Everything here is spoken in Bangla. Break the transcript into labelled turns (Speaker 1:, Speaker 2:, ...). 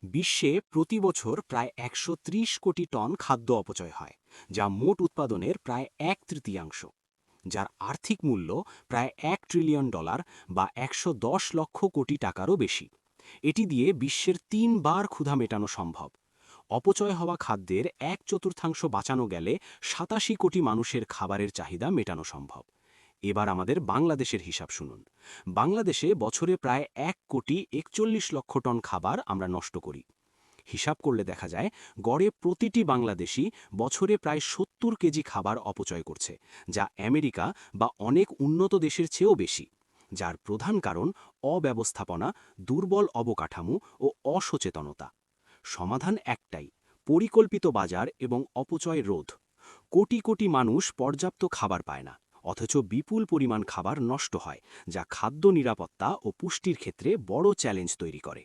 Speaker 1: বিশ্বে প্রতি বছর প্রায় ১৩০ কোটি টন খাদ্য অপচয় হয়, যা মোট উৎপাদনের প্রায় ১/৩, যার আর্থিক মূল্য প্রায় $১ ট্রিলিয়ন বা ১১০ লক্ষ কোটি টাকারও বেশি। এটি দিয়ে বিশ্বের ৩ বার ক্ষুধা মেটানো সম্ভব। অপচয় হওয়া খাদ্যের ১/৪ বাঁচানো গেলে ৮৭ কোটি মানুষের খাবারের চাহিদা মেটানো সম্ভব। এবার আমাদের বাংলাদেশের হিসাব শুনুন। বাংলাদেশে বছরে প্রায় ১,৪১,০০,০০০ টন খাবার আমরা নষ্ট করি। হিসাব করলে দেখা যায় গড়ে প্রতিটি বাংলাদেশী বছরে প্রায় ৭০ কেজি খাবার অপচয় করছে, যা আমেরিকা বা অনেক উন্নত দেশের চেয়েও বেশি। যার প্রধান কারণ অব্যবস্থাপনা, দুর্বল অবকাঠামো ও অসচেতনতা। সমাধান একটাই: পরিকল্পিত বাজার এবং অপচয় রোধ। কোটি কোটি মানুষ পর্যাপ্ত খাবার পায় না, অথচ বিপুল পরিমাণ খাবার নষ্ট হয়, যা খাদ্য নিরাপত্তা ও পুষ্টির ক্ষেত্রে বড় চ্যালেঞ্জ তৈরি করে।